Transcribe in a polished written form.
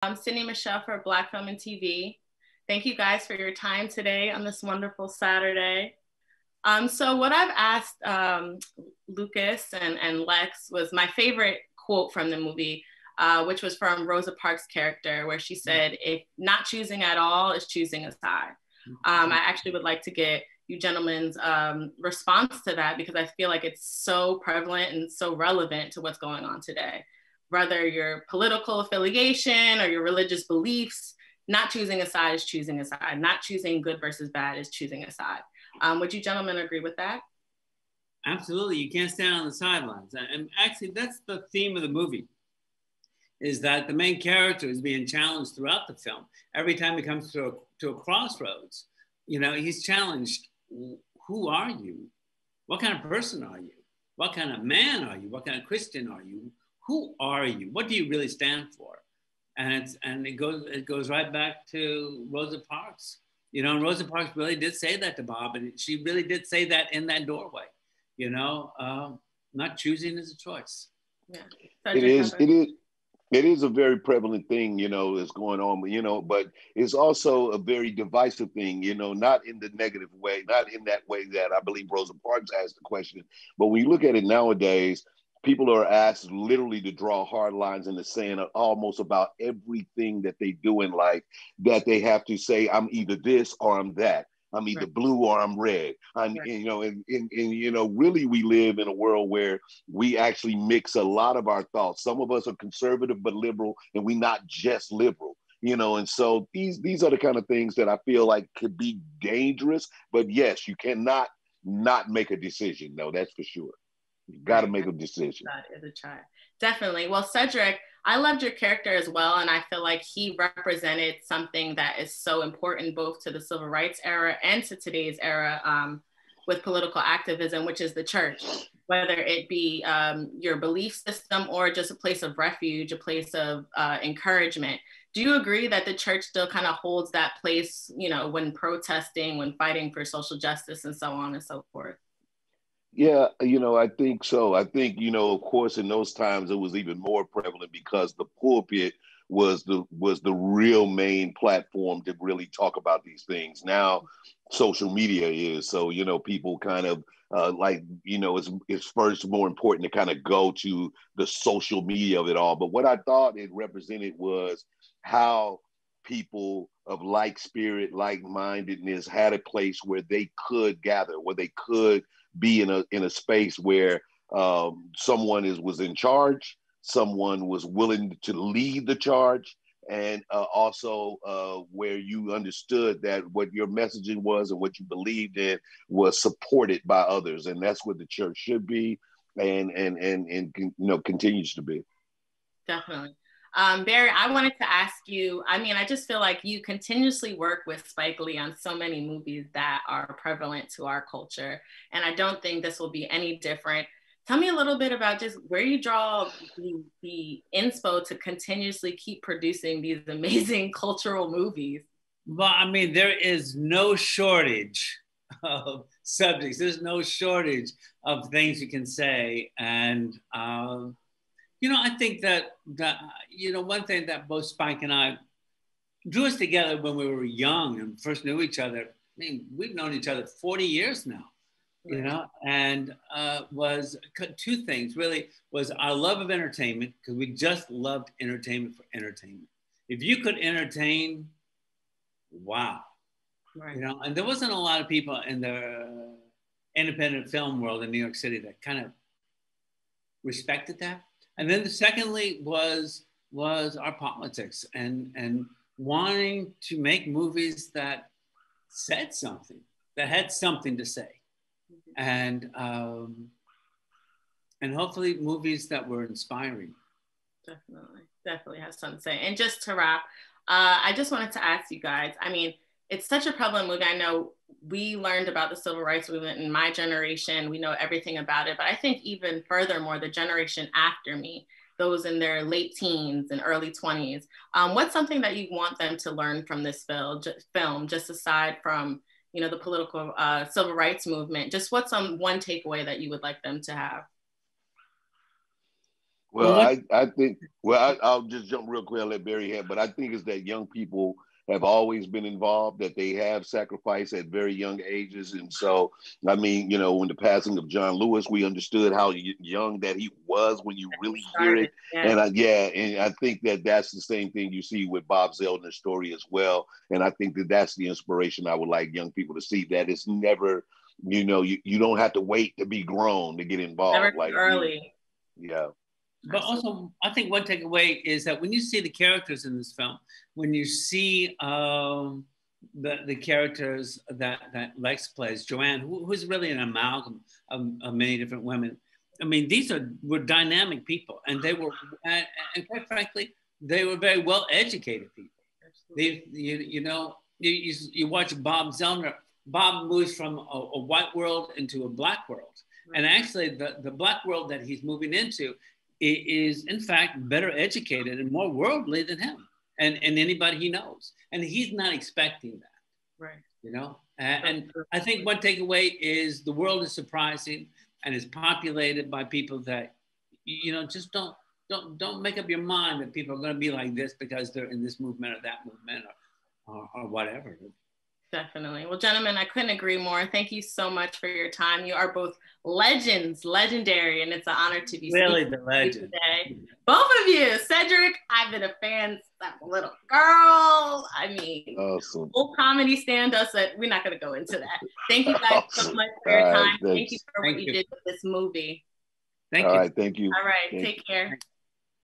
I'm Sidnee Michelle for Black Film and TV. Thank you guys for your time today on this wonderful Saturday. So what I've asked Lucas and Lex was my favorite quote from the movie, which was from Rosa Parks' character, where she said, if not choosing at all is choosing a side. I actually would like to get you gentlemen's response to that, because I feel like it's so prevalent and so relevant to what's going on today. Whether your political affiliation or your religious beliefs, not choosing a side is choosing a side. Not choosing good versus bad is choosing a side. Would you gentlemen agree with that? Absolutely. You can't stand on the sidelines. And actually, that's the theme of the movie, is that the main character is being challenged throughout the film. Every time he comes to a crossroads, he's challenged. Who are you? What kind of person are you? What kind of man are you? What kind of Christian are you? Who are you? What do you really stand for? And it goes right back to Rosa Parks. And Rosa Parks really did say that to Bob, and she really did say that in that doorway. Not choosing is a choice. Yeah, it is a very prevalent thing, that's going on, but it's also a very divisive thing, not in the negative way, not in that way that I believe Rosa Parks asked the question. But when you look at it nowadays, people are asked literally to draw hard lines in the sand almost about everything that they do in life, that they have to say, I'm either this or I'm that. I'm either blue or I'm red. Really we live in a world where we actually mix a lot of our thoughts. Some of us are conservative but liberal, and we not just liberal. And so these are the kind of things that I feel like could be dangerous. But yes, you cannot not make a decision. No, that's for sure. You got to make a decision. That is a child. Definitely. Well, Cedric, I loved your character as well. And I feel like he represented something that is so important both to the civil rights era and to today's era with political activism, which is the church, whether it be your belief system or just a place of refuge, a place of encouragement. Do you agree that the church still kind of holds that place, when protesting, when fighting for social justice and so on and so forth? Yeah, I think so. I think, of course, in those times, it was even more prevalent because the pulpit was the real main platform to really talk about these things. Now, social media is. So, people kind of it's first more important to kind of go to the social media of it all. But what I thought it represented was how people of like spirit, like-mindedness had a place where they could gather, where they could be in a space where someone was in charge, someone was willing to lead the charge, and also where you understood that what your messaging was and what you believed in was supported by others, and that's what the church should be, and continues to be. Definitely. Barry, I wanted to ask you, I just feel like you continuously work with Spike Lee on so many movies that are prevalent to our culture. And I don't think this will be any different. Tell me a little bit about just where you draw the inspo to continuously keep producing these amazing cultural movies. Well, there is no shortage of subjects. There's no shortage of things you can say. And, I think that one thing that both Spike and I drew us together when we were young and first knew each other. We've known each other 40 years now, and was two things really, was our love of entertainment, because we just loved entertainment for entertainment. If you could entertain, wow. Right. And there wasn't a lot of people in the independent film world in New York City that kind of respected that. And then secondly was our politics and wanting to make movies that said something, that had something to say. And hopefully movies that were inspiring. Definitely has something to say. And just to wrap, I just wanted to ask you guys, it's such a prevalent movie. I know we learned about the civil rights movement in my generation. We know everything about it, but I think even furthermore, the generation after me, those in their late teens and early 20s, what's something that you want them to learn from this film, just aside from, the political civil rights movement? Just what's one takeaway that you would like them to have? Well, I think, well, I'll just jump real quick. I'll let Barry have, but I think it's that young people have always been involved, that they have sacrificed at very young ages. And so, I mean, you know, when the passing of John Lewis, we understood how young that he was when you really hear it. Yeah. And and I think that that's the same thing you see with Bob Zellner's story as well. And I think that that's the inspiration I would like young people to see, that it's never, you know, you don't have to wait to be grown to get involved. Never too early. Yeah. But also, I think one takeaway is that when you see the characters in this film, when you see the characters that Lex plays, Joanne, who's really an amalgam of many different women. I mean, these were dynamic people, and they were, and quite frankly, they were very well educated people. You watch Bob Zellner. Bob moves from a white world into a black world, and actually, the black world that he's moving into is in fact better educated and more worldly than him and anybody he knows. And he's not expecting that. Right. You know? And I think one takeaway is the world is surprising and is populated by people that, you know, just don't make up your mind that people are going to be like this because they're in this movement or that movement or whatever. Definitely. Well, gentlemen, I couldn't agree more. Thank you so much for your time. You are both legends, legendary, and it's an honor to be really the legend today. Both of you, Cedric, I've been a fan since I'm a little girl. I mean, awesome. Old comedy stand-ups. We're not going to go into that. Thank you guys so much for your time. Thank you for what you did with this movie. Thank you. All right, thank you. All right, take care.